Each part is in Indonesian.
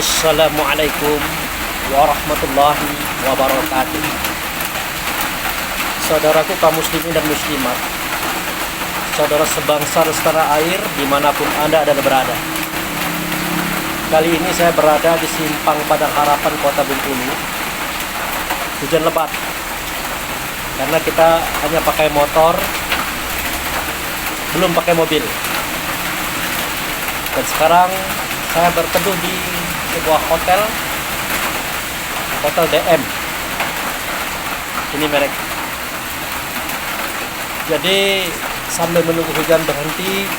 Assalamualaikum warahmatullahi wabarakatuh. Saudaraku kaum muslimin dan muslimat, saudara sebangsa dan setanah air dimanapun Anda ada berada. Kali ini saya berada di Simpang Padang Harapan, Kota Bengkulu. Hujan lebat karena kita hanya pakai motor, belum pakai mobil. Dan sekarang saya berteduh di sebuah hotel DM. Ini merek. Jadi sambil menunggu hujan berhenti,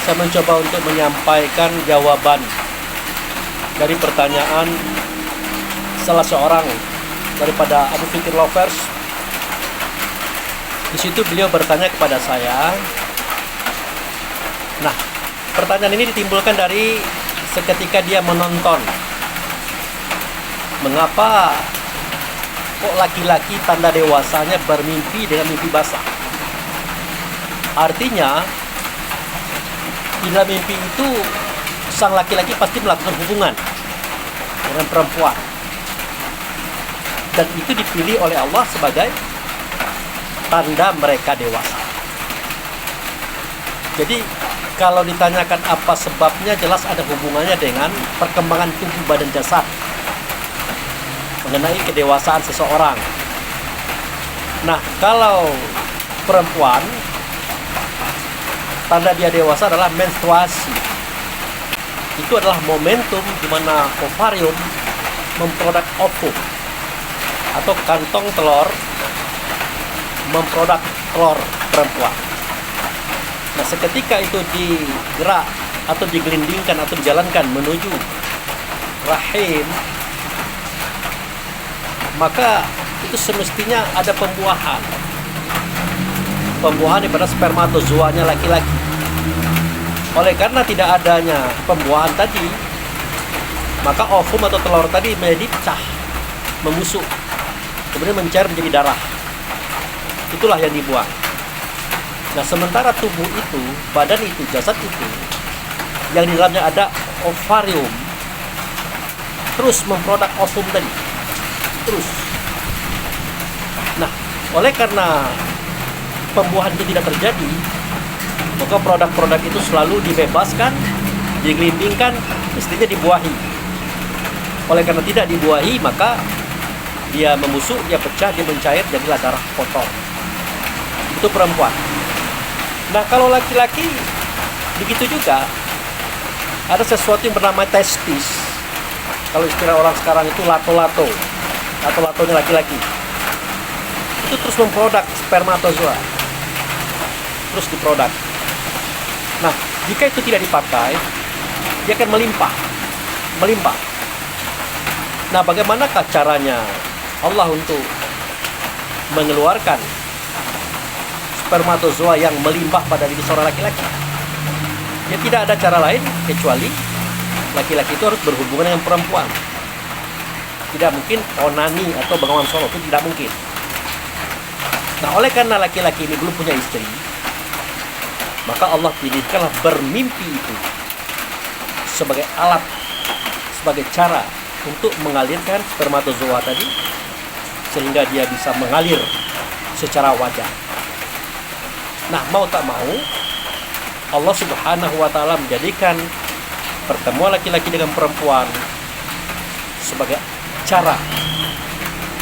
saya mencoba untuk menyampaikan jawaban dari pertanyaan salah seorang daripada Abu Fikir Lovers. Di situ beliau bertanya kepada saya. Nah, pertanyaan ini ditimbulkan dari seketika dia menonton. Mengapa kok laki-laki tanda dewasanya bermimpi dengan mimpi basah? Artinya, di dalam mimpi itu sang laki-laki pasti melakukan hubungan dengan perempuan. Dan itu dipilih oleh Allah sebagai tanda mereka dewasa. Jadi, kalau ditanyakan apa sebabnya, jelas ada hubungannya dengan perkembangan tubuh badan jasad mengenai kedewasaan seseorang. Nah, kalau perempuan, tanda dia dewasa adalah menstruasi. Itu adalah momentum di mana ovarium memproduk ovum atau kantong telur memproduk telur perempuan. Nah, seketika itu digerak atau digelindingkan atau dijalankan menuju rahim, maka itu semestinya ada pembuahan daripada spermatozoanya laki-laki. Oleh karena tidak adanya pembuahan tadi, maka ovum atau telur tadi menjadi pecah, membusuk, kemudian mencair menjadi darah. Itulah yang dibuang. Nah, sementara tubuh itu, badan itu, jasad itu, yang di dalamnya ada ovarium, terus memproduk ovum tadi. Terus. Nah, oleh karena pembuahan itu tidak terjadi, maka produk-produk itu selalu dibebaskan, digelindingkan, mestinya dibuahi. Oleh karena tidak dibuahi, maka dia membusuk, dia pecah, dia mencair, jadilah darah kotor. Itu perempuan. Nah, kalau laki-laki begitu juga, ada sesuatu yang bernama testis. Kalau istilah orang sekarang itu lato-lato. Lato-latonya laki-laki. Itu terus memproduk spermatozoa. Terus diproduk. Nah, jika itu tidak dipakai, dia akan melimpah. Nah, bagaimanakah caranya Allah untuk mengeluarkan spermatozoa yang melimpah pada diri seorang laki-laki? Ya, tidak ada cara lain kecuali laki-laki itu harus berhubungan dengan perempuan. Tidak mungkin onani atau Bengawan Solo, itu tidak mungkin. Nah, oleh karena laki-laki ini belum punya istri, maka Allah pilihkanlah bermimpi itu sebagai alat, sebagai cara untuk mengalirkan spermatozoa tadi, sehingga dia bisa mengalir secara wajar. Nah, mau tak mau, Allah Subhanahu wa Ta'ala menjadikan pertemuan laki-laki dengan perempuan sebagai cara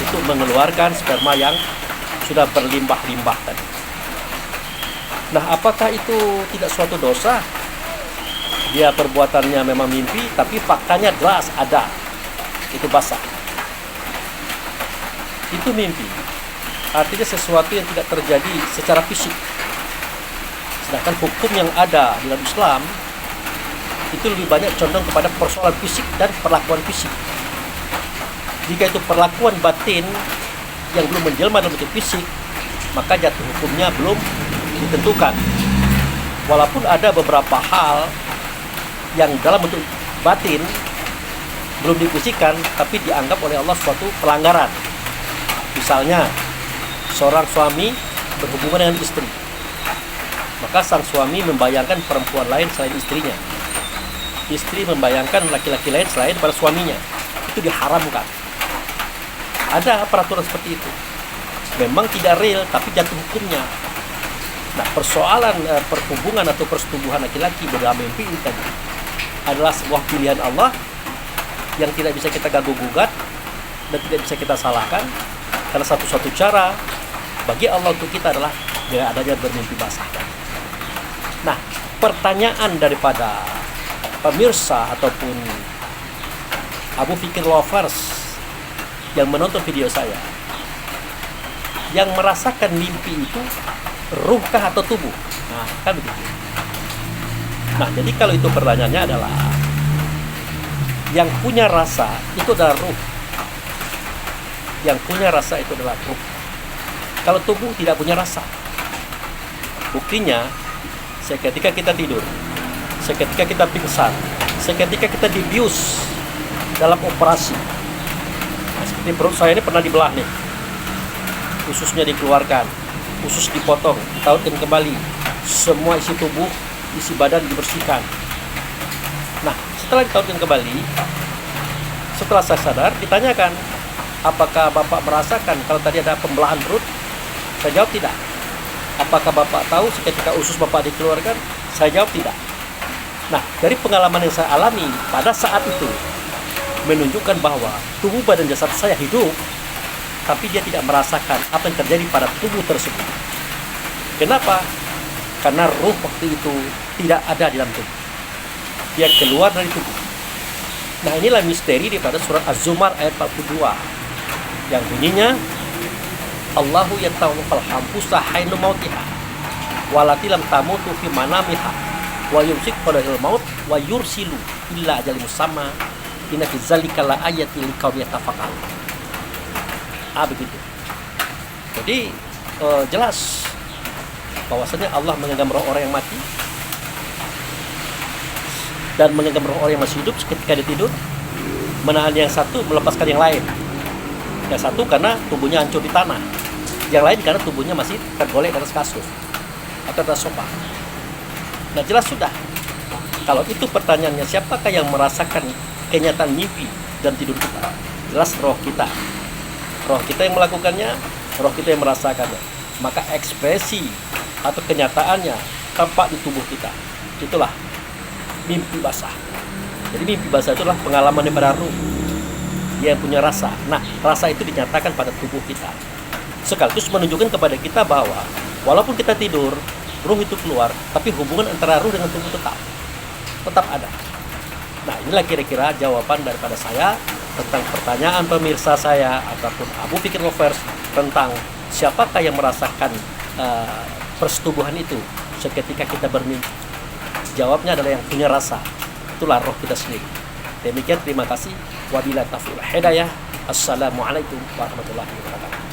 untuk mengeluarkan sperma yang sudah berlimpah-limpah tadi. Nah, apakah itu tidak suatu dosa? Dia perbuatannya memang mimpi, tapi faktanya jelas ada. Itu basah. Itu mimpi. Artinya sesuatu yang tidak terjadi secara fisik. Sedangkan hukum yang ada di dalam Islam itu lebih banyak condong kepada persoalan fisik dan perlakuan fisik. Jika itu perlakuan batin yang belum menjelma dalam bentuk fisik, maka jatuh hukumnya belum ditentukan. Walaupun ada beberapa hal yang dalam bentuk batin belum dipusikan, tapi dianggap oleh Allah suatu pelanggaran. Misalnya, seorang suami berhubungan dengan istri, maka sang suami membayangkan perempuan lain selain istrinya. istri membayangkan laki-laki lain selain pada suaminya. Itu diharamkan. Ada peraturan seperti itu. Memang tidak real, tapi jatuh hukumnya. Nah, persoalan perhubungan atau persetubuhan laki-laki dalam mimpi ini tadi adalah sebuah pilihan Allah yang tidak bisa kita ganggu-gugat dan tidak bisa kita salahkan, karena satu-satu cara bagi Allah untuk kita adalah dengan adanya bermimpi basah. Nah, pertanyaan daripada pemirsa ataupun Abu Fikir Lovers yang menonton video saya, yang merasakan mimpi itu ruhkah atau tubuh? Nah, kan begitu. Nah, jadi kalau itu pertanyaannya adalah yang punya rasa itu adalah ruh. Yang punya rasa itu adalah ruh. Kalau tubuh tidak punya rasa. Buktinya, seketika kita tidur, seketika kita pingsan, seketika kita dibius dalam operasi. Nah, seperti perut saya ini pernah dibelah nih. Ususnya dikeluarkan, usus dipotong, ditautkan kembali. Semua isi tubuh, isi badan dibersihkan. Nah, setelah ditautkan kembali, setelah saya sadar, ditanyakan, apakah Bapak merasakan kalau tadi ada pembelahan perut? Saya jawab tidak. Apakah Bapak tahu seketika usus Bapak dikeluarkan? Saya jawab tidak. Nah, dari pengalaman yang saya alami pada saat itu, menunjukkan bahwa tubuh badan jasad saya hidup, tapi dia tidak merasakan apa yang terjadi pada tubuh tersebut. Kenapa? Karena ruh waktu itu tidak ada di dalam tubuh. Dia keluar dari tubuh. Nah, inilah misteri daripada surat Az-Zumar ayat 42 yang bunyinya, Allahu yatawaffal anfusa haina mautiha walati lam tamutu fi manamiha wa yumsik qadal maut wa yursilu illa ajalin musamma inna fi dzalika la ayatin liqaumin yatafakkarun. Begitu. Jadi jelas bahwasanya Allah menggenggam roh orang yang mati dan menggenggam roh orang yang masih hidup ketika dia tidur, menahan yang satu, melepaskan yang lain. Yang satu karena tubuhnya hancur di tanah, yang lain karena tubuhnya masih tergolek di atas kasur atau atas sofa. Nah, jelas sudah. Kalau itu pertanyaannya, siapakah yang merasakan kenyataan mimpi dan tidur kita? Jelas roh kita. Roh kita yang melakukannya, roh kita yang merasakannya. Maka ekspresi atau kenyataannya tampak di tubuh kita. Itulah mimpi basah. Jadi mimpi basah itulah pengalaman daripada ruh. Dia yang punya rasa. Nah, rasa itu dinyatakan pada tubuh kita. Sekaligus menunjukkan kepada kita bahwa walaupun kita tidur, ruh itu keluar, tapi hubungan antara ruh dengan tubuh tetap ada. Nah, inilah kira-kira jawaban daripada saya tentang pertanyaan pemirsa saya ataupun Abu Fikir Lovers tentang siapakah yang merasakan persetubuhan itu seketika kita bermimpi. Jawabnya adalah yang punya rasa. Itulah roh kita sendiri. Demikian, terima kasih. Wabillahi taufiq wal hidayah. Assalamualaikum warahmatullahi wabarakatuh.